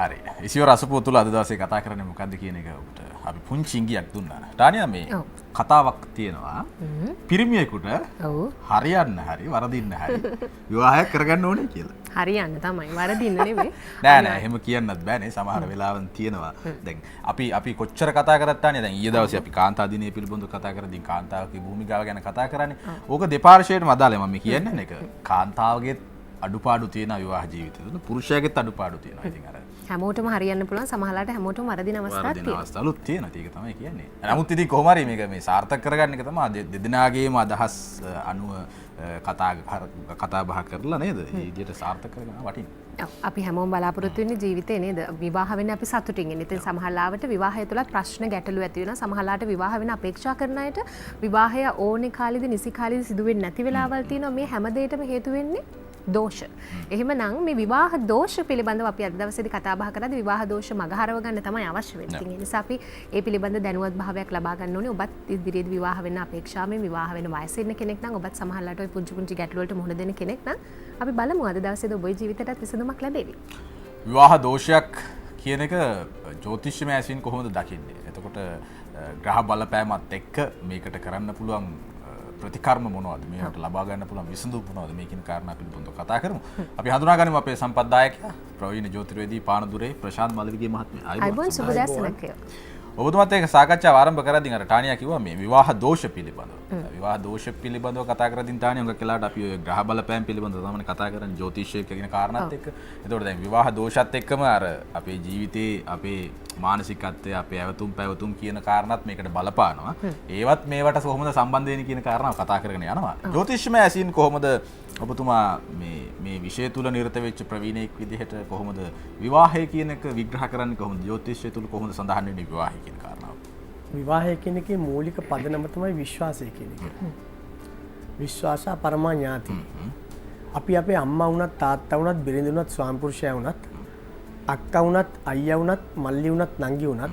හරි. ඉසිව රසපුව තුල අද දවසේ කතා කරන්නේ මොකද්ද කියන එක ඔබට අපි පුංචි ඉඟියක් දුන්නා. ටානියා මේ කතාවක් තියෙනවා. පිරිමියෙකුට හරියන්න හරි වරදින්න හරි විවාහයක් කරගන්න ඕනේ කියලා. හරියන්න තමයි වරදින්න නෙමෙයි. නෑ එහෙම කියන්නත් බෑනේ. සමහර වෙලාවන් තියෙනවා. දැන් අපි කොච්චර කතා කරත් තානේ දැන් ඊයේ දවසේ අපි කාන්තා දිනේ පිළිබඳව කතා කරද්දී කාන්තාවගේ භූමිකාව ගැන කතා කරන්නේ. ඕක දෙපාර්ශ්වයටම අදාළයි මම කියන්නේ නේද? කාන්තාවගේ අඩුපාඩු තියෙන විවාහ ජීවිතේ තුන පුරුෂයාගෙත් අඩුපාඩු තියෙනවා. ඉතින් අර හැමෝටම හරියන්න පුළුවන් සමහරලාට හැමෝටම වරදින අවස්ථාවක් තියෙනවා. අවස්ථාවලුත් තියෙනවා. ඒක තමයි කියන්නේ. නමුත් ඉතින් කොහොම හරි මේක මේ සාර්ථක කරගන්න එක තමයි දෙදෙනාගේම අදහස් අනුව කතා බහ කරලා නේද? මේ විදිහට සාර්ථක කරගන්න වටින්නේ. අපි හැමෝම බලාපොරොත්තු වෙන්නේ ජීවිතේ නේද? විවාහ වෙන්නේ අපි සතුටින් ඉන්නේ. ඉතින් සමහරලාවට විවාහය තුලත් ප්‍රශ්න ගැටලු ඇති වෙනවා. සමහරලාට විවාහ වෙන අපේක්ෂා කරන අයට විවාහය ඕනේ කාලෙදි නිසි කාලෙදි සිදු වෙන්නේ නැති වෙලාවල් තියෙනවා. මේ හැම දෙයකටම හේතු වෙන්නේ දෝෂ. එහෙමනම් මේ විවාහ දෝෂ පිළිබඳව අපි අද දවසේදී කතා බහ කරද්දී විවාහ දෝෂ මගහරව ගන්න තමයි අවශ්‍ය වෙන්නේ. ඉතින් ඒ නිසා අපි ඒ පිළිබඳ දැනුවත් භාවයක් ලබා ගන්න ඕනේ. ඔබත් ඉදිරියේදී විවාහ වෙන්න අපේක්ෂාවෙන් විවාහ වෙන වයසේ ඉන්න කෙනෙක් නම් ඔබත් සමහරලාට ওই පුංචි පුංචි ගැටලු වලට මුහුණ දෙන කෙනෙක් නම් අපි බලමු අද දවසේදී ඔබේ ජීවිතයටත් විසඳුමක් ලැබෙවි. විවාහ දෝෂයක් කියන එක ජ්‍යොතිෂ්‍යමය ඇසින් කොහොමද දකින්නේ? එතකොට ග්‍රහ බලපෑමත් එක්ක මේකට කරන්න පුළුවන් ප්‍රතිකර්ම මොනවද? මේකට ලබා ගන්න පුළුවන් විසඳුම් මොනවද? මේ කියන කාරණා පිළිබඳව කතා කරමු. අපි හඳුනාගනිමු අපේ සම්පත්දායකයා ප්‍රවීණ ජ්‍යොතිර්වේදී පානදුරේ ප්‍රශාන්ත් මල්විගේ මහත්මයා. අයිබෝන් සුබ දැසනක්. ඔබතුමාත් එක්ක සාකච්ඡාව ආරම්භ කරද්දී අර ටානියා කිව්වා මේ විවාහ දෝෂ පිළිබඳව. විවාහ දෝෂ පිළිබඳව කතා කරද්දී ටානියා උඟ කියලාට අපි ඔය ග්‍රහ බලපෑම් පිළිබඳව තමයි කතා කරන්නේ ජ්‍යොතිෂය කියන කාරණාත් එක්ක. එතකොට දැන් විවාහ දෝෂත් එක්කම අර අපේ ජීවිතේ අපේ මානසිකත්වය අපේ ඇවතුම් පැවතුම් කියන කාරණාත් මේකට බලපානවා. ඒවත් මේවට කොහොමද සම්බන්ධ වෙන්නේ කියන කාරණාව කතා කරගෙන යනවා. ජ්‍යොතිෂමය ඇසින් කොහොමද ඔබතුමා මේ විෂය තුල නිරත වෙච්ච ප්‍රවීණෙක් විදිහට කොහොමද විවාහය කියන එක විග්‍රහ කරන්නේ? කොහොමද ජ්‍යොතිෂය තුල කොහොමද සඳහන් වෙන්නේ විවාහය කියන කාරණාව? විවාහය කියන එකේ මූලික පදනම තමයි විශ්වාසය කියන එක. විශ්වාස පරමා ඥාති. අපි අපේ අම්මා වුණත් තාත්තා වුණත් බිරිඳ වුණත් ස්වාමි පුරුෂයා වුණත් අක්කා වුණත් අයියා වුණත් මල්ලි වුණත් නංගි වුණත්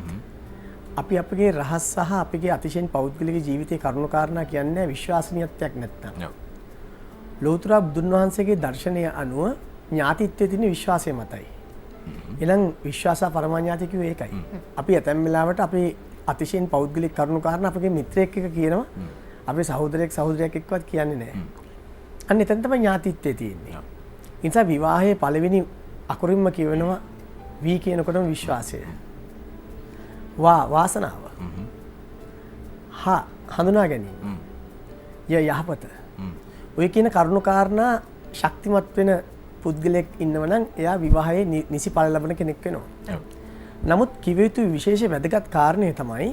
අපි අපගේ රහස් සහ අපගේ අතිශයින් පෞද්ගලික ජීවිතයේ කරුණු කාරණා කියන්නේ විශ්වාසනීයත්වයක් නැත්නම්. ලෝතර බුදුන් වහන්සේගේ දර්ශනය අනුව ඥාතිත්වයේ තියෙන විශ්වාසය මතයි. ඊළඟ විශ්වාස පරමාඥාති කිව්වේ ඒකයි. අපි ඇතැම් වෙලාවට අපි අතිශයින් පෞද්ගලික කරුණු කාරණා අපගේ මිත්‍රයෙක් එක්ක කියනවා. අපේ සහෝදරයෙක් සහෝදරියක් එක්කවත් කියන්නේ නැහැ. අන්න එතන තමයි ඥාතිත්වයේ තියෙන්නේ. ඒ නිසා විවාහයේ පළවෙනි අකුරින්ම කියවෙනවා වී කියනකොටම විශ්වාසය. වාසනාව. හඳුනා ගැනීම. යහපත. ඔය කියන කරුණු කාරණා ශක්තිමත් වෙන පුද්ගලයෙක් ඉන්නවනම් එයා විවාහයේ නිසි ඵල ලබන කෙනෙක් වෙනවා. නමුත් කිව යුතු විශේෂ වැදගත් කාරණය තමයි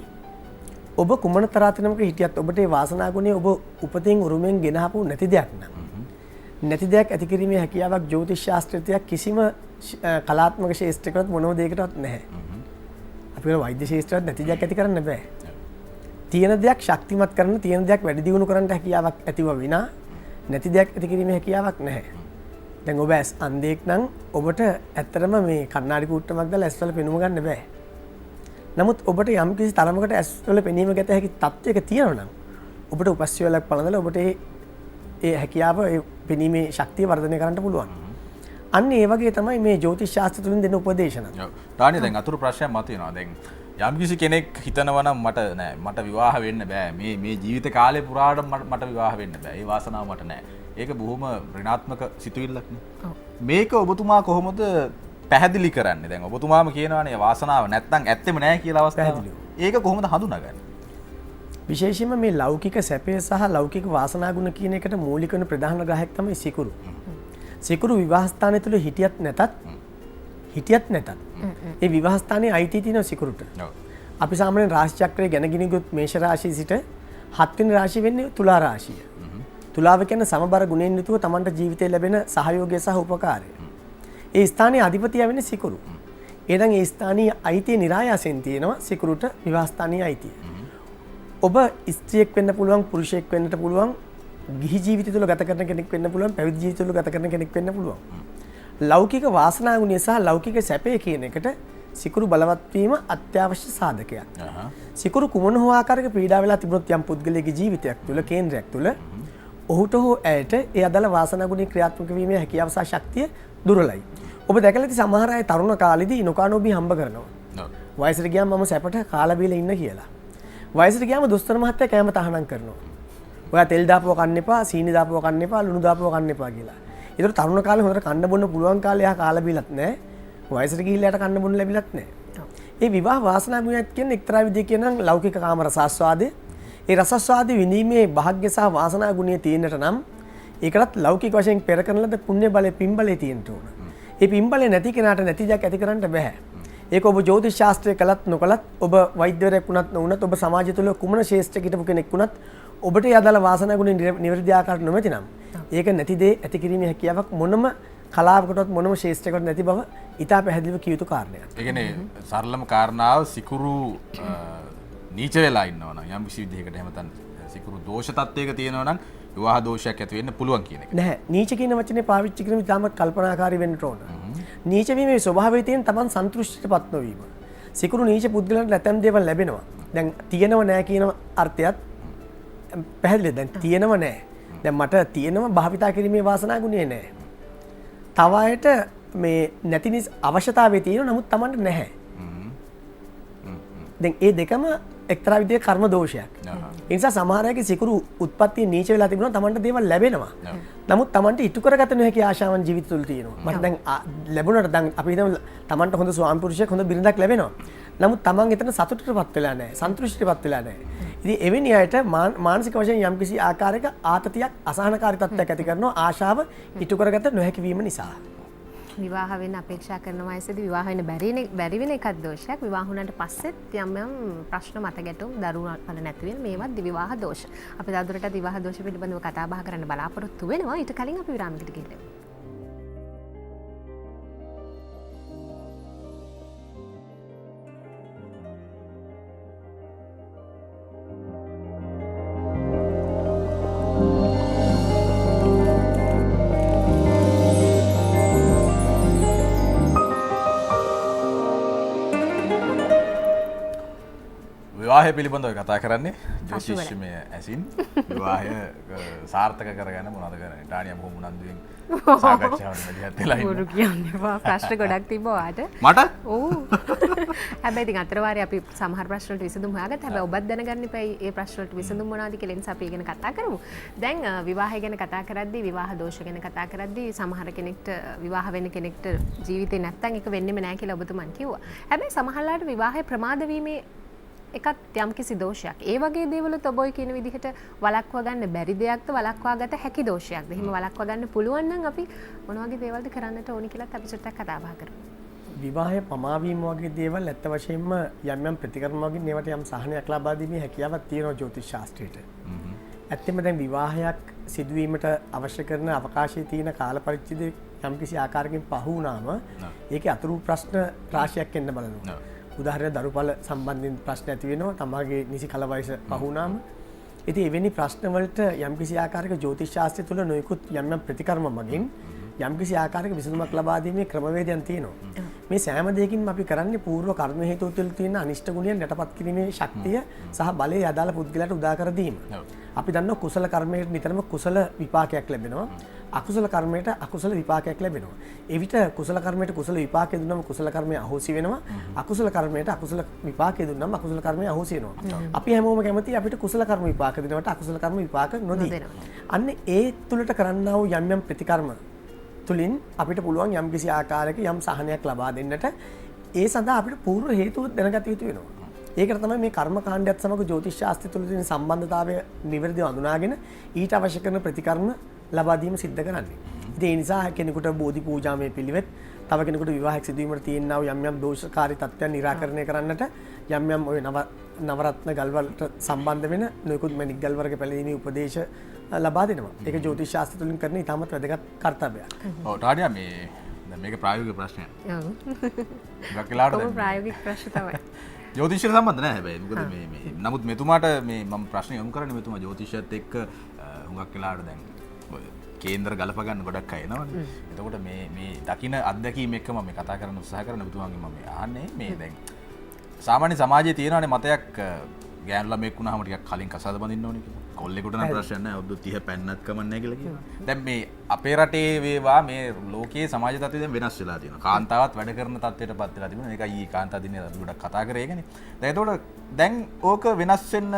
ඔබ කුමන තරාතිරමක හිටියත් ඔබට ඒ වාසනා ගුණය ඔබ උපතින් උරුමෙන් ගෙනහපු නැති දෙයක් නම් නැති දෙයක් ඇති කිරීමේ හැකියාවක් ජ්‍යොතිෂ ශාස්ත්‍රයේ කිසිම කලාත්මක ශාස්ත්‍රයකට මොනම දෙයකටවත් නැහැ. අපේ වෛද්‍ය ශාස්ත්‍රයත් නැති දෙයක් ඇති කරන්න බෑ. තියෙන දෙයක් ශක්තිමත් කරන තියෙන දෙයක් වැඩි දියුණු කරන්න හැකියාවක් ඇතිව විනා නැති දෙයක් ඇති කිරීමේ හැකියාවක් නැහැ. දැන් ඔබ ඇස් අන්ධයෙක් නම් ඔබට ඇත්තටම මේ කණ්ණාඩි කූට්ටමක් දාලා ඇස්වල පෙනුම ගන්න බෑ. නමුත් ඔබට යම් කිසි තරමකට ඇස්වල පෙනීම ගැත හැකි තත්ත්වයක තියෙනවා නම් ඔබට උපස්සියලක් පලඳලා ඔබට ඒ හැකියාව ඒ පෙනීමේ ශක්තිය වර්ධනය කරන්න පුළුවන්. අන්න ඒ වගේ තමයි මේ ජ්‍යොතිෂ ශාස්ත්‍ර තුලින් දෙන උපදේශන. ටානියා දැන් අතුරු ප්‍රශ්නයක් මතුවෙනවා. දැන් යම් කිසි කෙනෙක් හිතනවා නම් මට විවාහ වෙන්න බෑ. මේ ජීවිත කාලේ පුරාට මට විවාහ වෙන්න බෑ. ඒ වාසනාව මට නැහැ. ඒක බොහොම ඍණාත්මක සිතුවිල්ලක් නේ. මේක ඔබතුමා කොහොමද පැහැදිලි කරන්නේ? දැන් ඔබතුමාම කියනවානේ වාසනාව නැත්තම් ඇත්තෙම නැහැ කියලා අවස්ථාව. ඒක කොහොමද හඳුනාගන්නේ? විශේෂයෙන්ම මේ ලෞකික සැපය සහ ලෞකික වාසනා ගුණ කියන එකට මූලික වෙන ප්‍රධාන ග්‍රහයක් තමයි සිකුරු. සිකුරු විවාහ ස්ථානය තුල හිටියත් නැතත් ඒ විවාහ ස්ථානයේ අයිතිය තියෙන සිකුරුට. අපි සාමාන්‍යයෙන් රාශි චක්‍රයේ ගැනගෙන ගියොත් මේෂ රාශිය සිට 7 වෙනි රාශිය වෙන්නේ තුලා රාශිය. තුලාව කියන්නේ සමබර ගුණයෙන් යුතුව Tamanට ජීවිතේ ලැබෙන සහයෝගය සහ උපකාරය. ඒ ස්ථානයේ අධිපතිය වෙන්නේ සිකුරු. එහෙනම් ඒ ස්ථානීය අයිතිය નિરાයාසෙන් තියෙනවා සිකුරුට විවාහ ස්ථානීය අයිතිය. ඔබ ස්ත්‍රියෙක් වෙන්න පුළුවන් පුරුෂයෙක් වෙන්නට පුළුවන් ගිහි ජීවිතය තුළ ගත කරන කෙනෙක් වෙන්න පුළුවන් පැවිදි ජීවිතය තුළ ගත කරන කෙනෙක් වෙන්න පුළුවන්. ලෞකික වාසනා ගුණය සහ ලෞකික සැපය කියන එකට සිකුරු බලවත් වීම අත්‍යවශ්‍ය සාධකයක්. සිකුරු කුමන හෝ ආකාරයක පීඩා වෙලා තිබුණොත් යම් පුද්ගලයෙකුගේ ජීවිතයක් තුළ කේන්ද්‍රයක් තුළ ඔහුට හෝ ඇයට ඒ අදාළ වාසනා ගුණේ ක්‍රියාත්මක වීමේ හැකියාව සහ ශක්තිය දුර්වලයි. ඔබ දැකලා ඇති සමහර අය තරුණ කාලෙදී නොකානෝබී හම්බ කරනවා. ඔව්. වයසට ගියාම මම සැපට කාලා බීලා ඉන්න කියලා. වයසට ගියාම දොස්තර මහත්තයා කෑම තහනම් කරනවා. ඔයා තෙල් දාපුව කන්න එපා, සීනි දාපුව කන්න එපා, ලුණු දාපුව කන්න එපා කියලා. ඒතර තරුණ කාලේ හොඳට කන්න බොන්න පුළුවන් කාලේ එයා කාලා බීලත් නැහැ. වයසට ගිහිල්ලා යට කන්න බොන්න ලැබිලත් නැහැ. ඒ විවාහ වාසනා ගුණයක් කියන්නේ එක්තරා විදිහකින් නම් ලෞකික කාම රසාස්වාදය. ඒ රසාස්වාදය විඳීමේ වාග්ය සහ වාසනා ගුණය තියෙන්නට නම් ඒකටත් ලෞකික වශයෙන් පෙර කරන ලද පුණ්‍ය බලය පින් බලය තියෙන්න ඕන. ඒ පින් බලය නැති කෙනාට නැති දෙයක් ඇති කරන්න බෑ. ඒක ඔබ ජ්‍යොතිෂ ශාස්ත්‍රය කළත් නොකළත් ඔබ වෛද්‍යවරයෙක් වුණත් නොවුණත් ඔබ සමාජය තුළ කුමන ශේෂ්ත්‍රයක හිටපු කෙනෙක් වුණත් ඔබට යදාළ වාසනා ගුණ නිවැරදි ආකාරයට නොමැති නම් ඒක නැති දේ ඇති කිරීමේ හැකියාවක් මොනම කලාවකටවත් මොනම ශේෂ්ත්‍රයකට නැති බව ඉතා පැහැදිලිව කිය යුතු කාරණයක්. ඒ කියන්නේ සරලම කාරණාව සිකුරු නීච වෙලා ඉන්නවා නම් යම් කිසි විදිහකට එහෙම නැත්නම් සිකුරු දෝෂ තත්වයක තියෙනවා නම් විවාහ දෝෂයක් ඇති වෙන්න පුළුවන් කියන එක. නැහැ. නීච කියන වචනේ පාවිච්චි කිරීම ඉතාමත් කල්පනාකාරී වෙන්න ඕන. නීච වීමේ ස්වභාවය තියෙන තමන් සන්තුෂ්ටියටපත් නොවීම. සිකුරු නීච පුද්ගලයන්ට නැතම් දේවල් ලැබෙනවා. දැන් තියෙනව නැහැ කියන අර්ථයත් පැහැදිලිද? දැන් තියෙනව නැහැ. දැන් මට තියෙනව භාවිතා කිරීමේ වාසනා ගුණය නැහැ. තව අයට මේ නැති අවශ්‍යතාවය තියෙනවා නමුත් තමන්ට නැහැ. දැන් ඒ දෙකම එක්තරා විදිහේ කර්ම දෝෂයක්. ඒ නිසා සමහර අයගේ සිකුරු උත්පත්තිය නීච වෙලා තිබුණා තමන්ට දේවල් ලැබෙනවා. නමුත් තමන්ට ඉටු කරගත නොහැකි ආශාවන් ජීවිත තුළ තියෙනවා. මට දැන් ලැබුණාට දැන් අපි හිතමු තමන්ට හොඳ ස්වාමි පුරුෂයෙක් හොඳ බිරිඳක් ලැබෙනවා. නමුත් තමන් එතන සතුටටපත් වෙලා නැහැ. සන්තුෂ්ටියටපත් වෙලා නැහැ. ඉතින් එවැනි අයට මානසික වශයෙන් යම්කිසි ආකාරයක ආතතියක් අසහනකාරී තත්ත්වයක් ඇති කරනවා ආශාව ඉටු කරගත නොහැකි වීම නිසා. විවාහ වෙන්න අපේක්ෂා කරන වයසේදී විවාහ වෙන්න බැරි වෙන එකක් දෝෂයක්. විවාහ වුණාට පස්සෙත් යම් ප්‍රශ්න මත ගැටුම් දරුවන්වල නැති වෙන මේවත් විවාහ දෝෂ. අපි තවදුරටත් විවාහ දෝෂ පිළිබඳව කතා බහ කරන්න බලාපොරොත්තු වෙනවා. ඊට කලින් අපි විරාමයකට ගිහින් විවාහය පිළිබඳව කතා කරන්නේ ජෝතිෂ්‍යමය ඇසින් විවාහය සාර්ථක කරගන්න මොනවද කරන්නේ? ටානියා බොහොම උනන්දුවෙන් සාකච්ඡාවට මැදිහත් වෙලා ඉන්නවා. බොරු කියන්නේ බා ප්‍රශ්න ගොඩක් තිබ්බා වාට. මට? ඔව්. හැබැයි ඉතින් අතර වාරේ අපි සමහර ප්‍රශ්න වලට විසඳුම් හොයාගත්තා. හැබැයි ඔබත් දැනගන්න එපයි මේ ප්‍රශ්න වලට විසඳුම් මොනවද කියලා නිසා අපි ගැන කතා කරමු. දැන් විවාහය ගැන කතා කරද්දී විවාහ දෝෂ ගැන කතා කරද්දී සමහර කෙනෙක්ට විවාහ වෙන කෙනෙක්ට ජීවිතේ නැත්තම් ඒක වෙන්නෙම නැහැ කියලා ඔබතුමන් කිව්වා. හැබැයි සමහරලාට විවාහය ප්‍රමාද වීමේ එකත් යම් කිසි දෝෂයක්. ඒ වගේ දේවලුත් ඔබ ඔය කියන විදිහට වළක්වා ගන්න බැරි දෙයක්ද වළක්වා ගත හැකි දෝෂයක්ද? එහෙම වළක්වා ගන්න පුළුවන් නම් අපි මොන වගේ දේවල්ද කරන්නට ඕනි කියලාත් අපි චුට්ටක් කතා බහ කරමු. විවාහය පමාවීම වගේ දේවල් ඇත්ත වශයෙන්ම යම් ප්‍රතිකර්ම වගේ ඒවට යම් සහනයක් ලබා දීමේ හැකියාවක් තියෙනවා ජ්‍යොතිෂ ශාස්ත්‍රයට. ඇත්තෙම දැන් විවාහයක් සිදුවීමට අවශ්‍ය කරන අවකාශයේ තියෙන කාල පරිච්ඡේදය යම් කිසි ආකාරයකින් පහු වුණාම ඒකේ අතුරු ප්‍රශ්න රාශියක් එන්න බලනවා. උදාහරණ දරුපල සම්බන්ධයෙන් ප්‍රශ්න ඇති වෙනවා තමගේ නිසි කල වයස පහු වුණාම. ඉතින් එවැනි ප්‍රශ්න වලට යම්කිසි ආකාරයක ජ්‍යොතිෂ ශාස්ත්‍රය තුළ නොයෙකුත් යම් ප්‍රතිකර්ම මගින් යම්කිසි ආකාරයක විසඳුමක් ලබා දීමේ ක්‍රමවේදයන් තියෙනවා. මේ සෑම දෙයකින්ම අපි කරන්නේ పూర్ව කර්ම හේතු තුළ තියෙන අනිෂ්ට ගුණයන් යටපත් කිරීමේ ශක්තිය සහ බලය අදාළ පුද්ගලයාට උදා කර දීම. අපි දන්නවා කුසල කර්මයට නිතරම කුසල විපාකයක් ලැබෙනවා. අකුසල කර්මයට අකුසල විපාකයක් ලැබෙනවා. එවිට කුසල කර්මයට කුසල විපාකය දුන්නම කුසල කර්මය අහෝසි වෙනවා. අකුසල කර්මයට අකුසල විපාකය දුන්නම අකුසල කර්මය අහෝසි වෙනවා. අපි හැමෝම කැමති අපිට කුසල කර්ම විපාක දෙනවට අකුසල කර්ම විපාක නොදී. අන්න ඒ තුලට කරන්නා වූ යම් ප්‍රතිකර්ම තුලින් අපිට පුළුවන් යම් කිසි ආකාරයක යම් සහනයක් ලබා දෙන්නට ඒ සඳහා අපිට පූර්ව හේතු දැනගත යුතු වෙනවා. ඒකට තමයි මේ කර්ම කාණ්ඩයත් සමග ජ්‍යොතිෂ ශාස්ත්‍රය තුළ තියෙන සම්බන්ධතාවය නිවැරදිව අඳුනාගෙන ඊට අවශ්‍ය කරන ප්‍රතිකර්ම ලබා දීම සිද්ධ කරන්නේ. ඉතින් ඒ නිසා කෙනෙකුට බෝධි පූජාමය පිළිවෙත්, තව කෙනෙකුට විවාහයක් සිදුවීමට තියෙනා වූ යම් දෝෂකාරී තත්ත්වයන් निराකරණය කරන්නට යම් ඔය නවරත්න ගල් වලට සම්බන්ධ වෙන නොයෙකුත් මණික් ගල් වර්ග පැලීමේ උපදේශ ලබා දෙනවා. ඒක ජ්‍යොතිෂ ශාස්ත්‍රය තුළින් කරන ඉතාමත් වැදගත් කර්තව්‍යයක්. ඔව් ටාඩියා මේ දැන් මේක ප්‍රායෝගික ප්‍රශ්නයක්. ඔව්. ගොඩක් වෙලාවට දැන් ප්‍රායෝගික ප්‍රශ්න තමයි. ජ්‍යොතිෂයට සම්බන්ධ නැහැ හැබැයි. මොකද මේ නමුත් මෙතුමාට මේ මම ප්‍රශ්න යොමු කරන්නේ මෙතුමා ජ්‍යොතිෂයත් එක්ක හුඟක් වෙලාවට දැන් කේන්දර ගලප ගන්න ගොඩක් අය එනවනේ. එතකොට මේ දකින්න අත්දැකීම් එක්ක මම කතා කරන්න උත්සාහ කරන මෙතුමාගෙන් මම අහන්නේ මේ දැන් සාමාන්‍ය සමාජයේ තියෙනවානේ මතයක් ගෑනු ළමෙක් වුණාම ටිකක් කලින් කසාද බඳින්න ඕනේ කියලා. කොල්ලෙකුට නම් ප්‍රශ්නයක් නැහැ. අවුරුදු 30 පැන්නත් කමන්නේ කියලා කියනවා. දැන් මේ අපේ රටේ වේවා මේ ලෝකයේ සමාජ තත්ත්වය දැන් වෙනස් වෙලා තියෙනවා. කාන්තාවත් වැඩ කරන තත්ත්වයටපත් වෙලා තිබුණා. මේක ඊ කාන්තා දිනේ අපි ගොඩක් කතා කරේ ඒකනේ. දැන් ඒතකොට දැන් ඕක වෙනස් වෙන්න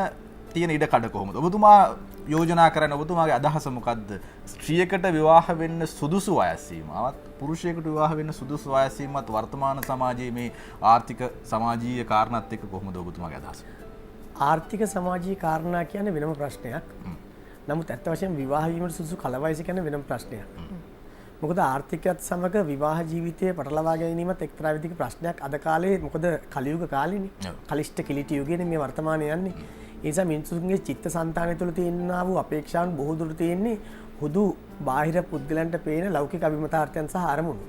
තියෙන ඉඩ කඩ කොහොමද? ඔබතුමා යෝජනා කරන ඔබතුමාගේ අදහස මොකද්ද? ස්ත්‍රියකට විවාහ වෙන්න සුදුසු වයස් සීමාවත් පුරුෂයෙකුට විවාහ වෙන්න සුදුසු වයස් සීමාවත් වර්තමාන සමාජයේ මේ ආර්ථික සමාජීය කාරණාත් එක්ක කොහොමද ඔබතුමාගේ අදහස? ආර්ථික සමාජීය කාරණා කියන්නේ වෙනම ප්‍රශ්නයක්. නමුත් ඇත්ත වශයෙන්ම විවාහ වීමට සුදුසු කල වයස කියන්නේ වෙනම ප්‍රශ්නයක්. මොකද ආර්ථිකයත් සමග විවාහ ජීවිතය පටලවා ගැනීමත් එක්තරා විදිහක ප්‍රශ්නයක් අද කාලේ. මොකද කලියුග කාලෙනේ. කලිෂ්ඨ කිලිටි යුගයනේ මේ වර්තමානයේ යන්නේ. ඒ නිසා මිනිසුන්ගේ චිත්තසංතානය තුළ තියෙනා වූ අපේක්ෂාවන් බොහෝ දුරට තියෙන්නේ හුදු බාහිර පුද්ගලයන්ට පේන ලෞකික අභිමතාර්ථයන් සහ අරමුණු.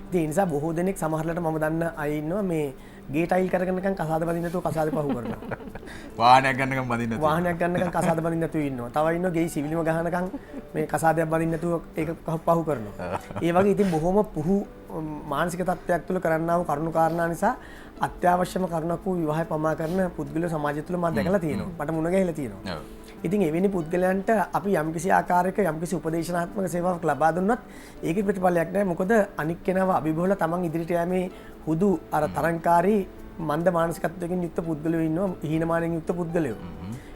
ඉතින් ඒ නිසා බොහෝ දෙනෙක් සමහරවිට මම දන්න අය ඉන්නවා මේ ගේ ටයිල් කරගෙනකන් කසාද බඳින්න නැතුව කසාද පහු කරනවා. වාහනයක් ගන්නකම් බඳින්න නැතුව. වාහනයක් ගන්නකම් කසාද බඳින්න නැතුව ඉන්නවා. තව ඉන්නවා ගේ සිවිලිම ගහනකම් මේ කසාදයක් බඳින්න නැතුව ඒක පහු කරනවා. ඒ වගේ ඉතින් බොහොම පුහු මානසික තත්ත්වයක් තුළ කරන්නා වූ කරුණු කාරණා නිසා අත්‍යවශ්‍යම කරුණක් වූ විවාහය පමා කරන පුද්ගලයෝ සමාජය තුළ මම දැකලා තියෙනවා. මට මුණ ගැහිලා තියෙනවා. ඉතින් එවැනි පුද්ගලයන්ට අපි යම්කිසි ආකාරයක යම්කිසි උපදේශනාත්මක සේවාවක් ලබා දුන්නොත් ඒකේ ප්‍රතිඵලයක් නැහැ. මොකද අනික් කෙනාව අභිභවල තමන් ඉදිරියට යෑමේ හුදු අර තරංකාරී මන්ද මානසිකත්වයකින් යුක්ත පුද්ගලයෝ ඉන්නවා. හීනමානයෙන් යුක්ත පුද්ගලයෝ.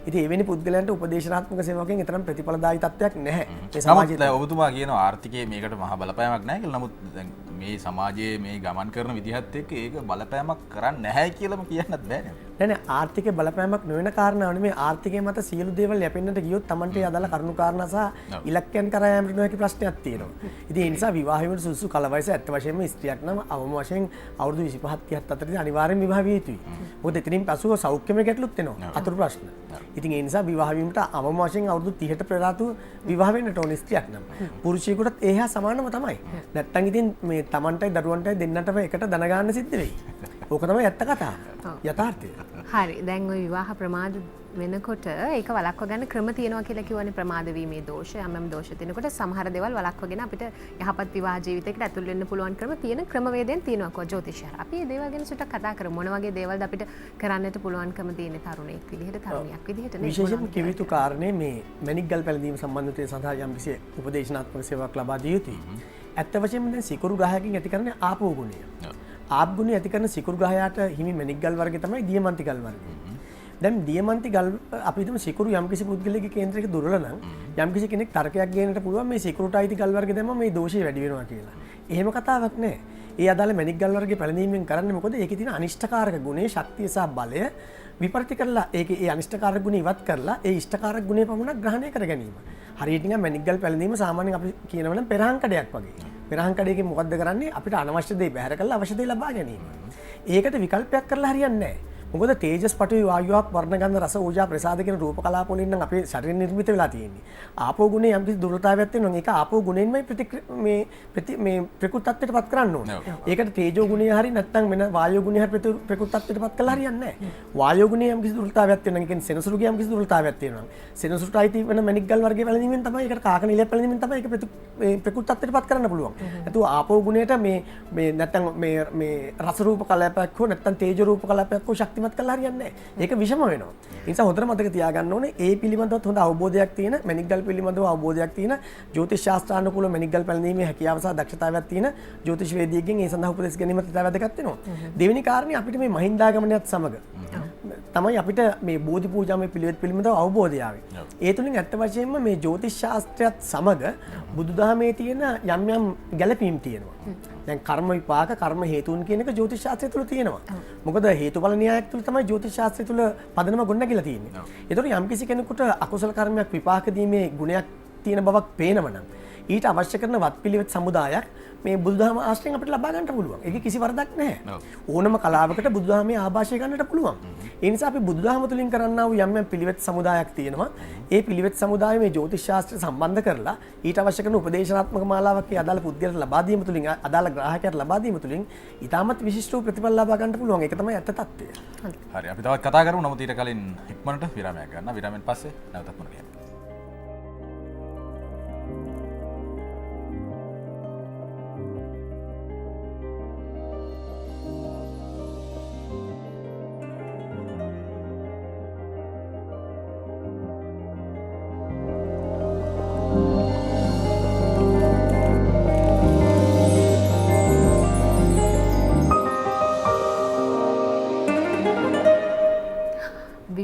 ඉතින් එවැනි පුද්ගලයන්ට උපදේශනාත්මක සේවාවකින් තරම් ප්‍රතිඵලදායී තත්ත්වයක් නැහැ. මේ සමාජයේ නමුත් ඔබතුමා කියනවා ආර්ථිකයේ මේකට මහා බලපෑමක් නැහැ කියලා. නමුත් දැන් මේ සමාජයේ මේ ගමන් කරන විදිහත් එක්ක ඒක බලපෑමක් කරන්නේ නැහැ කියලාම කියන්නත් බෑනේ. නෑ ආර්ථිකයේ බලපෑමක් නොවන කාරණාව නෙමෙයි. ආර්ථිකයේ මත සියලු දේවල් යැපෙන්නට ගියොත් Tamante අදාළ කරුණු කාරණා සහ ඉලක්කයන් කරා යාමට නොහැකි ප්‍රශ්නයක් තියෙනවා. ඉතින් ඒ නිසා විවාහ වීමට සුසු කල වයස ඇත්ත වශයෙන්ම ස්ත්‍රියක් නම් අවම වශයෙන් අවුරුදු 25 30 අතරදී අනිවාර්යෙන් විවාහ විය යුතුයි. මොකද එතනින් පසුව සෞඛ්‍යමය ගැටලුත් එනවා. අතුරු ප්‍රශ්න. ඉතින් ඒ නිසා විවාහ වීමට අවම වශයෙන් අවුරුදු 30ට පෙර ආතු විවාහ වෙන්නට ඕන ස්ත්‍රියක් නම් පුරුෂයෙකුටත් ඒ හා සමානම තමයි. නැත්තම් ඉතින් මේ Tamanටයි දරුවන්ටයි දෙන්නටම එකට දන ගන්න සිද්ධ වෙයි. ඕක තමයි ඇත්ත කතාව. යථාර්ථය. හරි. දැන් ওই විවාහ ප්‍රමාද වෙනකොට ඒක වළක්ව ගන්න ක්‍රම තියෙනවා කියලා කියවනේ. ප්‍රමාද වීමේ දෝෂ යම් දෝෂ තියෙනකොට සමහර දේවල් වළක්වගෙන අපිට යහපත් විවාහ ජීවිතයකට ඇතුල් වෙන්න පුළුවන් තියෙන ක්‍රමවේදයන් තියෙනවා කෝ ජ්‍යොතිෂය. අපි මේ දේවල් ගැන සුට්ටක් කතා කරමු. මොන වගේ දේවල්ද අපිට කරන්නට පුළුවන්කම තියෙන තරුණයෙක් විදිහට තරුණියක් විදිහට නේ. විශේෂයෙන්ම කිව යුතු කාරණේ මේ මැණික් ගල් පැලඳීම සම්බන්ධව සඳහා යම් කිසි උපදේශනාත්මක සේවාවක් ලබා දිය යුතුයි. ඇත්ත වශයෙන්ම දැන් සිකුරු ග්‍රහයකින් ඇති කරන ආපෝ ගුණය. ආප් ගුණය ඇති කරන සිකුරු ග්‍රහයාට හිමි මැණික් ගල් වර්ගය තමයි දියමන්ති ගල් වර්ගය. දැන් දියමන්ති ගල් අපි හිතමු සිකුරු යම්කිසි පුද්ගලයෙකුගේ කේන්ද්‍රයක දුර්වල නම් යම්කිසි කෙනෙක් තර්කයක් ගේන්නට පුළුවන් මේ සිකුරුට අයිති ගල් වර්ගය දැම්ම මේ දෝෂය වැඩි වෙනවා කියලා. එහෙම කතාවක් නෑ. ඒ අදාළ මැණික් ගල් වර්ගය පැලඳීමෙන් කරන්නේ මොකද? ඒකේ තියෙන අනිෂ්ඨකාරක ගුණේ ශක්තිය සහ බලය විපරිත කරලා ඒකේ ඒ අනිෂ්ඨකාරක ගුණ ඉවත් කරලා ඒ ඉෂ්ඨකාරක ගුණය පමණක් ග්‍රහණය කර ගැනීම. හරියට නිකන් මැණික් ගල් පැලඳීම සාමාන්‍යයෙන් අපි කියනවා නම් පෙරහන් කඩයක් වගේ. පෙරහන් කඩේකින් මොකද්ද කරන්නේ? අපිට අනවශ්‍ය දේ බැහැර කරලා අවශ්‍ය දේ ලබා ගැනීම. ඒකට විකල්පයක් කරලා හරියන්නේ නැහැ. මොකද තේජස් පඨවි වායුවක් වර්ණ ගන්ධ රස ඕජා ප්‍රසාද කියන රූප කලාප වලින් නම් අපේ ශරීර නිර්මිත වෙලා තියෙන්නේ. ආපෝ ගුණේ යම් කිසි දුර්වලතාවයක් තියෙනවා. ඒක ආපෝ ගුණෙන්මයි මේ ප්‍රකෘතත්වයටපත් කරන්න ඕනේ. ඒකට තේජෝ ගුණය හරි නැත්නම් වෙන වායෝ ගුණය හරි ප්‍රකෘතත්වයටපත් කළා හරියන්නේ නැහැ. වායෝ ගුණේ යම් කිසි දුර්වලතාවයක් තියෙනවා. ඒ කියන්නේ සෙනසුරුගේ යම් කිසි දුර්වලතාවයක් තියෙනවා. සෙනසුරුට අයිති වෙන මැණික් ගල් වර්ගයේ පැලඳීමෙන් තමයි ඒකට කාක නිලය පැලඳීමෙන් තමයි ඒක ප්‍රකෘතත්වයටපත් කරන්න පුළුවන්. ඒතු ආපෝ ගුණයට මේ නැත්නම් මේ රස රූප කලාපයක් හෝ නැත්නම් තේජෝ රූප කලාපයක් හෝ ශක්ති කරලා හරියන්නේ නැහැ. ඒක විෂම වෙනවා. ඒ නිසා හොඳට මතක තියාගන්න ඕනේ ඒ පිළිබඳව හොඳ අවබෝධයක් තියෙන මැණික් ගල් පිළිබඳව අවබෝධයක් තියෙන ජ්‍යොතිෂ ශාස්ත්‍රානුකූල මැණික් ගල් පැලඳීමේ හැකියාව සහ දක්ෂතාවයක් තියෙන ජ්‍යොතිෂ වේදිකෙන් ඒ සඳහා උපදෙස් ගැනීමත් ඉතා වැදගත් වෙනවා. දෙවෙනි කාරණේ අපිට මේ මහින්දාගමනයත් සමග තමයි අපිට මේ බෝධි පූජාමය පිළිවෙත් පිළිබඳව අවබෝධය ආවේ. ඒ තුලින් ඇත්ත වශයෙන්ම මේ ජ්‍යොතිෂ ශාස්ත්‍රයත් සමග බුදුදහමේ තියෙන යම් යම් ගැළපීම් තියෙනවා. දැන් කර්ම විපාක කර්ම හේතුන් කියන එක ජ්‍යොතිෂ ශාස්ත්‍රය තුල තියෙනවා. මොකද හේතුඵල න්‍යායක් තුල තමයි ජ්‍යොතිෂ ශාස්ත්‍රය තුල පදනම ගොඩනගලා තියෙන්නේ. ඒතකොට යම්කිසි කෙනෙකුට අකුසල කර්මයක් විපාක දීමේ ගුණයක් තියෙන බවක් පේනවනම් ඊට අවශ්‍ය කරන වත්පිළිවෙත් සමුදායක් මේ බුදුදහම ආශ්‍රයෙන් අපිට ලබා ගන්නට පුළුවන්. ඒක කිසි වරදක් නැහැ. ඕනම කලාවකට බුදුදහමේ ආభాෂය ගන්නට පුළුවන්. ඒ නිසා අපි බුදුදහම තුලින් කරන්නා වූ යම් යම් පිළිවෙත් සමුදායක් තියෙනවා. ඒ පිළිවෙත් සමුදාය මේ ජ්‍යොතිෂ ශාස්ත්‍රය සම්බන්ධ කරලා ඊට අවශ්‍ය කරන උපදේශනාත්මක මාලාවක් ඒ අදාළ පුද්ගලයාට ලබා දීම තුලින් අදාළ ග්‍රාහකයාට ලබා දීම තුලින් ඊටමත් විශිෂ්ට වූ ප්‍රතිඵල ලබා ගන්නට පුළුවන්. ඒක තමයි ඇත්ත తත්වය. හරි අපි තවත් කතා කරමු. නමුත් ඊට කලින් ඉක්මනට විරාමයක් ගන්න. විරාමයෙන් පස්සේ නැවතත් මුණ ගැහෙමු.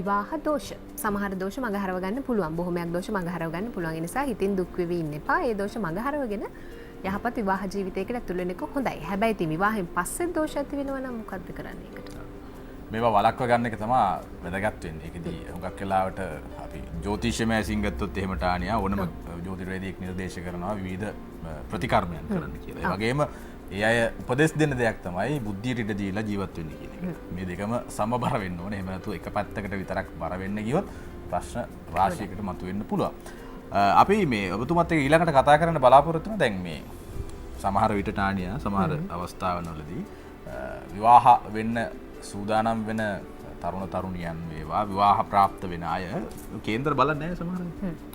විවාහ දෝෂ සමහර දෝෂ මගහරව ගන්න පුළුවන්. බොහොමයක් දෝෂ මගහරව ගන්න පුළුවන්. ඒ නිසා හිතින් දුක් වෙවි ඉන්න එපා. ඒ දෝෂ මගහරවගෙන යහපත් විවාහ ජීවිතයකට ඇතුළු වෙන එක හොඳයි. හැබැයි ඉතින් විවාහයෙන් පස්සේ දෝෂ ඇති වෙනවා නම් මොකද්ද කරන්නේ ඒකට? මේවා වළක්ව ගන්න එක තමයි වැදගත් වෙන්නේ. ඒකදී හුඟක් වෙලාවට අපි ජ්‍යොතිෂමය ඇසින් ගත්තොත් එහෙම ටානියා ඕනම ජ්‍යොතිර්වේදියෙක් නිර්දේශ කරනවා විවිධ ප්‍රතිකර්මයන් කරන්න කියලා. ඒ වගේම ඒ අය උපදෙස් දෙන දෙයක් තමයි බුද්ධියට ඉඩ දීලා ජීවත් වෙන්න කියන එක. මේ දෙකම සමබර වෙන්න ඕනේ. එහෙම නැතුව එක පැත්තකට විතරක් බර වෙන්න ගියොත් ප්‍රශ්න රාශියකට මතුවෙන්න පුළුවන්. අපි මේ ඔබතුමත් එක්ක ඊළඟට කතා කරන්න බලාපොරොත්තු වෙන දැන් මේ සමහර විට ටානියා සමහර අවස්ථාවන්වලදී විවාහ වෙන්න සූදානම් වෙන තරුණ තරුණියන් වේවා විවාහ ප්‍රාප්ත වෙන අය කේන්දර බලන්නේ නැහැ සමහර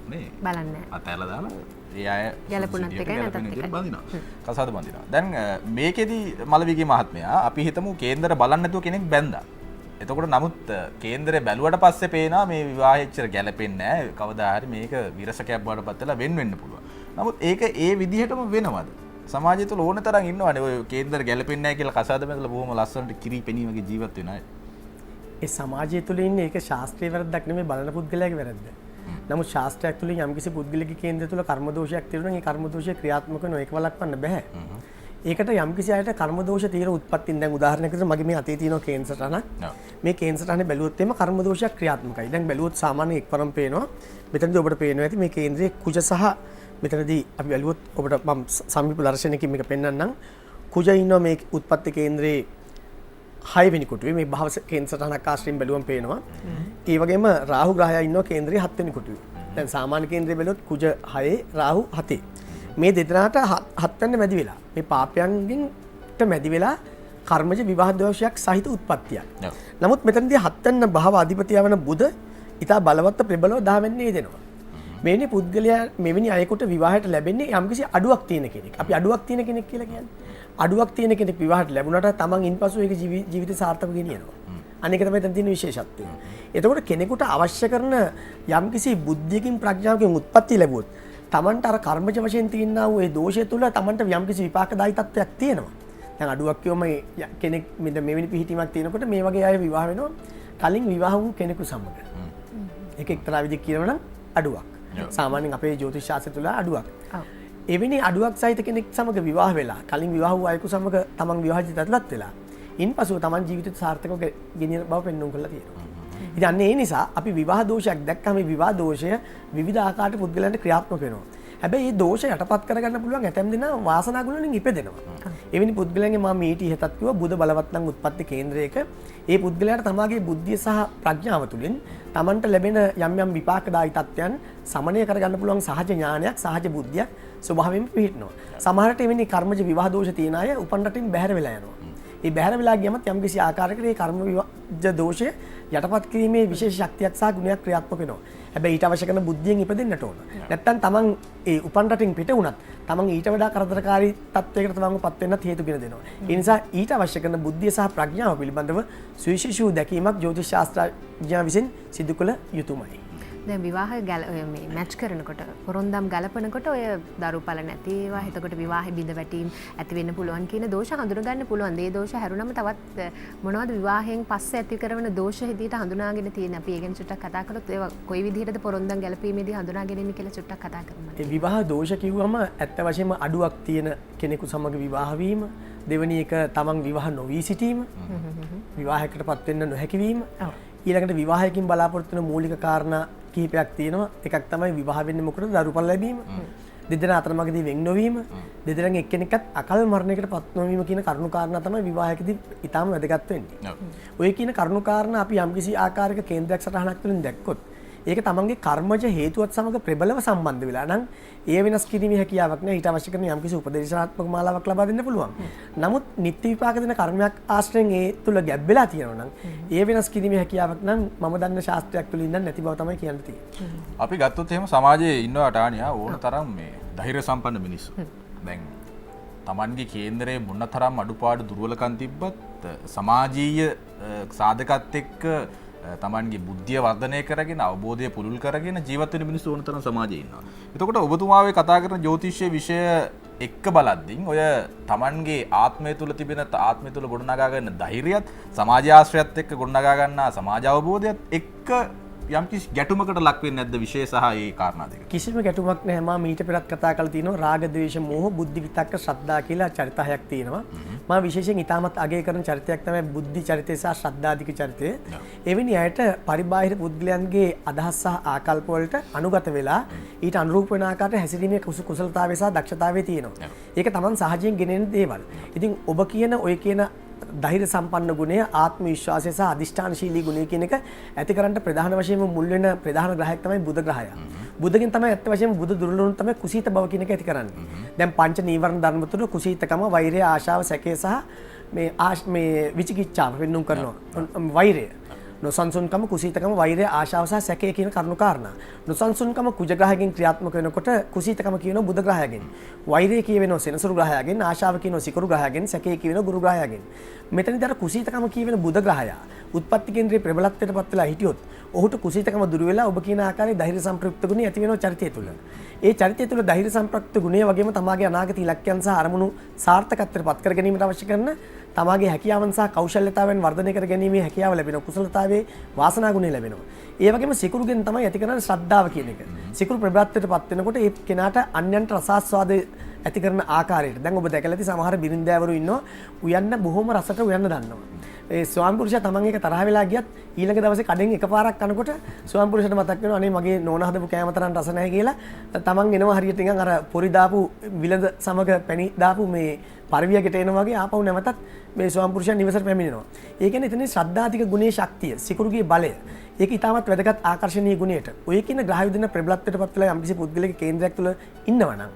නේ බලන්නේ අතැල්ලා දාලා ඒ අය ගැලපුණත් එකයි නැතත් එකයි බඳිනවා කසාද බඳිනවා දැන් මේකෙදි මලවිගේ මහත්මයා අපි හිතමු කේන්දර බලන්න නැතුව කෙනෙක් බැන්දා එතකොට නමුත් කේන්දරේ බැලුවට පස්සේ පේනවා මේ විවාහය එච්චර ගැලපෙන්නේ නැහැ කවදා හරි මේක විරසකයක් බවට පත් වෙලා වෙන්න පුළුවන් නමුත් ඒක ඒ විදිහටම වෙනවද සමාජය තුළ ඕන තරම් ඉන්නවනේ ඔය කේන්දර ගැලපෙන්නේ නැහැ කියලා කසාද බැඳලා බොහොම ලස්සනට කිරි පෙනී වගේ ජීවත් වෙන අය. ඒ සමාජය තුළ ඉන්නේ ඒක ශාස්ත්‍රීය වැරද්දක් නෙමෙයි බලන පුද්ගලයාගේ වැරද්ද. නමුත් ශාස්ත්‍රයක් තුළින් යම්කිසි පුද්ගලගේ කේන්දර තුළ කර්ම දෝෂයක් තියෙනවා නම් ඒ කර්ම දෝෂය ක්‍රියාත්මක වෙනවා ඒක වළක්වන්න බෑ. ඒකට යම්කිසි අයට කර්ම දෝෂ තියෙන උත්පත්තියෙන් දැන් උදාහරණයක් විදිහට මගේ මේ අතේ තියෙන කේන්සර් තනක් මේ කේන්සර් තනේ බැලුවොත් එimhe කර්ම දෝෂයක් ක්‍රියාත්මකයි. දැන් බැලුවොත් සාමාන්‍ය එක්වරම පේනවා. මෙතනදී ඔබට පේනවා ඇති මේ කේන්ද්‍රයේ කුජ සහ මෙතනදී අපි බැලුවොත් ඔබට මම සමීප දර්ශනයකින් මේක පෙන්වන්නම්. කුජ ඉන්නවා මේ උත්පත්ති කේන්ද්‍රයේ 6 වෙනි කොටුවේ මේ භව කේන්සර් තනක් ආශ්‍රයෙන් බැලුවම පේනවා. ඒ වගේම රාහු ග්‍රහයා ඉන්නවා කේන්ද්‍රයේ 7 වෙනි කොටුවේ. දැන් සාමාන්‍ය කේන්ද්‍රය බැලුවොත් කුජ 6 රාහු 7. මේ දෙදෙනාට 7 වෙනි මැදි වෙලා මේ පාපයන්ගෙන්ට මැදි වෙලා කර්මජ විවාහ දෝෂයක් සහිත උත්පත්තියක්. නමුත් මෙතනදී 7 වෙනි භව අධිපතිය වන බුධ ඊට බලවත් ප්‍රබලව 10 වෙනි දෙනවා. මෙවැනි පුද්ගලයා මෙවැනි අයෙකුට විවාහයට ලැබෙන්නේ යම්කිසි අඩුවක් තියෙන කෙනෙක්. අපි අඩුවක් තියෙන කෙනෙක් කියලා කියන්නේ. අඩුවක් තියෙන කෙනෙක් විවාහයට ලැබුණාට තමන් ඉන්පසු ඒක ජීවිතය සාර්ථකව ගෙනියනවා. අනේක තමයි එතන තියෙන විශේෂත්වය. එතකොට කෙනෙකුට අවශ්‍ය කරන යම්කිසි බුද්ධියකින් ප්‍රඥාවකින් උත්පත්ති ලැබුවොත් තමන්ට අර කර්මජ වශයෙන් තියෙනා වූ ඒ දෝෂය තුල තමන්ට යම්කිසි විපාකදායි තත්ත්වයක් තියෙනවා. දැන් අඩුවක් කියවම කෙනෙක් මෙවැනි පිහිටීමක් තියෙනකොට මේ වගේ අය විවාහ වෙනවා කලින් විවාහ වූ කෙනෙකු සමග. ඒක එක්තරා විදිහක් කියනවා නම් අඩුවක්. සාමාන්‍යයෙන් අපේ ජ්‍යොතිෂ ශාස්ත්‍රය තුළ අඩුවක්. එවැනි අඩුවක් සහිත කෙනෙක් සමග විවාහ වෙලා කලින් විවාහ වූ අයෙකු සමග තමන් විවාහ ජීවිතය ඇතුළත් වෙලා ඉන්පසු තමන් ජීවිතය සාර්ථකව ගෙනියන බව පෙන්වන්න කරලා තියෙනවා. ඉතින් අන්න ඒ නිසා අපි විවාහ දෝෂයක් දැක්කම මේ විවාහ දෝෂය විවිධ ආකාරයට පුද්ගලයන්ට ක්‍රියාත්මක වෙනවා. හැබැයි මේ දෝෂය යටපත් කරගන්න පුළුවන් ඇතැම් දෙනා වාසනා ගුණ වලින් ඉපදෙනවා. එවැනි පුද්ගලයන්ගේ මම මීට ඉහතත් කිව්වා බුධ බලවත් නම් උත්පත්ති කේන්ද්‍රයක ඒ පුද්ගලයාට තමාගේ බුද්ධිය සහ ප්‍රඥාව තුළින් තමන්ට ලැබෙන යම් යම් විපාකදායි තත්ත්වයන් සමනය කරගන්න පුළුවන් සහජ ඥානයක් සහජ බුද්ධියක් ස්වභාවයෙන්ම පිහිටනවා. සමහරට එවැනි කර්මජ විවාහ දෝෂ තියෙන අය උපන් රටින් බැහැර වෙලා යනවා. ඒ බැහැර වෙලා ගියමත් යම්කිසි ආකාරයකට ඒ කර්ම විවාහ දෝෂය යටපත් කිරීමේ විශේෂ ශක්තියක් සහ ගුණයක් ක්‍රියාත්මක වෙනවා. හැබැයි ඊට අවශ්‍ය කරන බුද්ධියෙන් ඉපදෙන්නට ඕන. නැත්තම් තමන් ඒ උපන් රටින් පිට වුණත් තමන් ඊට වඩා කරදරකාරී තත්වයකට තමන්වපත් වෙන්නත් හේතු ගෙන දෙනවා. ඒ නිසා ඊට අවශ්‍ය කරන බුද්ධිය සහ ප්‍රඥාව පිළිබඳව සුවිශේෂී දැකීමක් ජ්‍යොතිෂ ශාස්ත්‍රඥයා විසින් සිදු කළ යුතුමයි. දැන් විවාහ මේ මැච් කරනකොට පොරොන්දම් ගලපනකොට ඔය දරුපල නැති ඒවා එතකොට විවාහ බිඳ වැටීම් ඇති වෙන්න පුළුවන් කියන දෝෂ හඳුනගන්න පුළුවන්. ඒ දෝෂ හැරුණම තවත් මොනවද විවාහයෙන් පස්සේ ඇති කරන දෝෂ හිතීට හඳුනාගෙන තියෙන අපි ඒ ගැන චුට්ටක් කතා කළොත් ඒවා කොයි විදිහටද පොරොන්දම් ගැලපීමේදී හඳුනා ගැනීම කියලා චුට්ටක් කතා කරමු. ඒ විවාහ දෝෂ කිව්වම ඇත්ත වශයෙන්ම අඩුවක් තියෙන කෙනෙකු සමග විවාහ වීම, දෙවෙනි එක තමන් විවාහ නොවී සිටීම, විවාහයකටපත් වෙන්න නොහැකි වීම, ඊළඟට විවාහයකින් බලාපොරොත්තු වෙන මූලික කාරණා කිහිපයක් තියෙනවා. එකක් තමයි විවාහ වෙන්නේ මොකටද? දරුපල් ලැබීම. දෙදෙනා අතරමඟදී වෙන් නොවීම, දෙදෙනාගෙන් එක්කෙනෙක්ට අකල් මරණයකට පත් නොවීම කියන කරුණු කාරණා තමයි විවාහයකදී ඊටාම වැදගත් වෙන්නේ. ඔය කියන කරුණු කාරණා අපි යම්කිසි ආකාරයක කේන්ද්‍රයක් සටහනක් තුළින් දැක්කොත් ඒක තමන්ගේ කර්මජ හේතුවත් සමග ප්‍රබලව සම්බන්ධ වෙලා නම් ඒ වෙනස් කිරීමේ හැකියාවක් නෑ. ඊට අවශ්‍ය කරන යම්කිසි උපදේශනාත්මක මාලාවක් ලබා දෙන්න පුළුවන්. නමුත් නිත්‍ය විපාක දෙන කර්මයක් ආශ්‍රයෙන් ඒ තුල ගැබ් වෙලා තියෙනවා නම් ඒ වෙනස් කිරීමේ හැකියාවක් නම් මම දන්න ශාස්ත්‍රයක් තුල ඉඳන් නැති බව තමයි කියන්න තියෙන්නේ. අපි ගත්තොත් එහෙම සමාජයේ ඉන්නවා ටානියා ඕන තරම් මේ ධෛර්ය සම්පන්න මිනිස්සු. දැන් Tamanගේ කේන්දරයේ මොන තරම් අඩුපාඩු දුර්වලකම් තිබ්බත් සමාජීය සාධකත් එක්ක තමන්ගේ බුද්ධිය වර්ධනය කරගෙන අවබෝධය පුළුල් කරගෙන ජීවත් වෙන මිනිස්සු ඕන තරම් සමාජයේ ඉන්නවා. එතකොට ඔබතුමාගේ කතා කරන ජ්‍යොතිෂයේ විෂය එක්ක බලද්දින් ඔය තමන්ගේ ආත්මය තුළ තිබෙන ආත්මය තුළ ගොඩනගා ගන්න ධෛර්යයත් සමාජ ආශ්‍රයත් එක්ක ගොඩනගා ගන්නා සමාජ අවබෝධයත් එක්ක යම්කිසි ගැටුමකට ලක් වෙන්නේ නැද්ද විශේෂ සහ ඒ කාරණා දෙක? කිසිම ගැටුමක් නැහැ. මම මීට පෙරත් කතා කරලා තියෙනවා රාග, ද්වේෂ, මෝහ, බුද්ධි, විතක්ක, ශ්‍රද්ධා කියලා චරිත හයක් තියෙනවා. මම විශේෂයෙන් ඊටමත් අගය කරන චරිතයක් තමයි බුද්ධි චරිතය සහ ශ්‍රද්ධාධික චරිතය. එවැනි අයට පරිබාහිර පුද්ගලයන්ගේ අදහස් සහ ආකල්ප වලට අනුගත වෙලා ඊට අනුරූප වෙන ආකාරයට හැසිරීමේ කුසලතාවය සහ දක්ෂතාවය තියෙනවා. ඒක Taman සහජයෙන් ගෙනෙන දේවල්. ඉතින් ඔබ කියන ඔය කියන ධෛර්ය සම්පන්න ගුණය, ආත්ම විශ්වාසය සහ අදිෂ්ඨානශීලී ගුණය කියන එක ඇති කරන්න ප්‍රධාන වශයෙන්ම මුල් වෙන ප්‍රධාන ග්‍රහයක් තමයි බුධ ග්‍රහය. බුධගෙන් තමයි ඇත්ත වශයෙන්ම බුධ දුර්ලභම තමයි කුසීත බව කියන එක ඇති කරන්නේ. දැන් පංච නීවරණ ධර්ම තුන කුසීතකම, වෛරය, ආශාව, සැකය සහ මේ විචිකිච්ඡාව වෙන්නුම් කරනවා. වෛරය, නොසන්සුන්කම, කුසීතකම, වෛරය, ආශාව සහ සැකය කියන කරුණු කාරණා. නොසන්සුන්කම කුජ ග්‍රහයෙන් ක්‍රියාත්මක වෙනකොට කුසීතකම කියනවා බුධ ග්‍රහයෙන්. වෛරය කියවෙනවා සෙනසුරු ග්‍රහයෙන්, ආශාව කියනවා සිකුරු ග්‍රහයෙන්, සැකය කියවෙනවා ගුරු ග්‍රහයෙන්. මෙතනදී අර කුසීතකම කියවෙන බුධ ග්‍රහය උත්පත්ති කේන්ද්‍රයේ ප්‍රබලත්වයට පත් වෙලා හිටියොත් ඔහුට කුසීතකම දුරු වෙලා ඔබ කියන ආකාරයේ ධෛර්ය සම්ප්‍රයුක්ත ගුණය ඇති වෙනවා චරිතය තුළ. ඒ චරිතය තුළ ධෛර්ය සම්ප්‍රයුක්ත ගුණය වගේම තමාගේ අනාගත ඉලක්කයන් සහ අරමුණු සාර්ථකත්වයට පත් කර ගැනීමට අවශ්‍ය කරන තමාගේ හැකියාවන් සහ කෞශල්‍යතාවයන් වර්ධනය කර ගැනීමේ හැකියාව ලැබෙනවා. කුසලතාවයේ වාසනා ගුණය ලැබෙනවා. ඒ වගේම සිකුරුගෙන් තමයි ඇති කරන ශ්‍රද්ධාව කියන එක. සිකුරු ප්‍රබලත්වයට පත් වෙනකොට ඒ කෙනාට අන්‍යයන්ට රසාස්වාදය ඇති කරන ආකාරයට. දැන් ඔබ දැකලා ඇති සමහර බිරින්දෑවරු ඉන්නවා උයන්න බොහොම රසට උයන්න දන්නවා. ඒ ස්වාමි පුරුෂයා තමන් එක තරහ වෙලා ගියත් ඊළඟ දවසේ කඩෙන් එකපාරක් කනකොට ස්වාමි පුරුෂයාට මතක් වෙනවා අනේ මගේ නෝනා හදපු කෑම තරම් රස නැහැ කියලා. තමන් එනවා හරියට නිකන් අර පොරි දාපු විලඳ සමග පැණි දාපු මේ පරිවියකට එනවා වගේ ආපහු නැවතත් මේ ස්වාමි පුරුෂයා නිවසට පැමිණෙනවා. ඒ කියන්නේ එතන ශ්‍රද්ධාතික ගුණේ ශක්තිය, සිකුරුගේ බලය. ඒක ඊටමත් වැදගත් ආකර්ෂණීය ගුණයට. ඔය කියන ග්‍රහ විදින ප්‍රබලත්වයට පත් වෙලා යම්කිසි පුද්ගලගේ කේන්ද්‍රයක් තුළ ඉන්නවනම්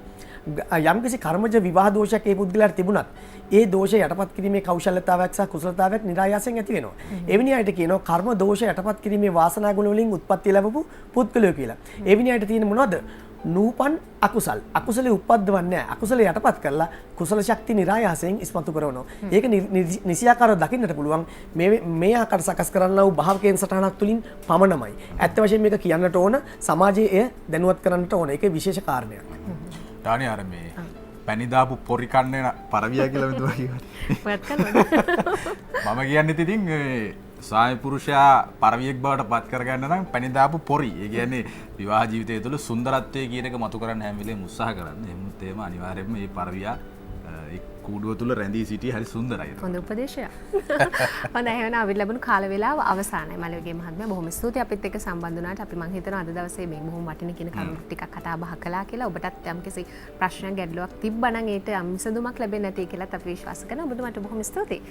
යම්කිසි කර්මජ විවාහ දෝෂයක් ඒ පුද්ගලයාට තිබුණත් ඒ දෝෂය යටපත් කිරීමේ කෞශල්‍යතාවයක් සහ කුසලතාවයක් નિરાයාසයෙන් ඇති වෙනවා. එවැනි අයට කියනවා කර්ම දෝෂ යටපත් කිරීමේ වාසනා ගුණ වලින් උත්පත්ති ලැබපු පුද්ගලයෝ කියලා. එවැනි අයට තියෙන මොනවද? නූපන් අකුසල්. අකුසලේ උපද්දවන්නේ නැහැ. අකුසලේ යටපත් කරලා කුසල ශක්තිය નિરાයාසයෙන් ඉස්මතු කරනවා. ඒක නිසියාකාරව දකින්නට පුළුවන් මේ ආකාර සකස් කරන්නා වූ භාවකයන් සටහනක් තුලින් පමණමයි. ඇත්ත වශයෙන්ම මේක කියන්නට ඕන, සමාජයේ එය දැනුවත් කරන්නට ඕන. ඒක විශේෂ කාරණයක්. ටානි අර මේ පැණිදාපු පොරි කන්නේ පරවියා කියලා මෙතුමා කිව්වා. මම කියන්නේ ඉතින් ස්වාමි පුරුෂයා පරවියෙක් බවට පත් කරගන්න නම් පැණිදාපු පොරි. ඒ කියන්නේ විවාහ ජීවිතය තුළ සුන්දරත්වය කියන එක මතු කරන්න හැම වෙලේම උත්සාහ කරන්න. එහෙමත් එහෙම අනිවාර්යයෙන්ම මේ පරවියා ඒ කූඩුව තුළ රැඳී සිටිය හරි සුන්දරයි. හොඳ උපදේශයක්. හොඳයි එහෙනම් අපිට ලැබුණු කාල වේලාව අවසానයි. මලවිගේ මහත්මයා බොහොම ස්තුතියි අපිත් එක්ක සම්බන්ධ වුණාට. අපි මම හිතනවා අද දවසේ මේ බොහොම වටින කියන කරුණු ටිකක් කතා බහ කළා කියලා. ඔබටත් යම්කිසි ප්‍රශ්නයක් ගැටලුවක් තිබ්බනම් ඒට විසඳුමක් ලැබෙන්නේ නැති කියලාත් අපි විශ්වාස කරනවා. ඔබට මට බොහොම ස්තුතියි.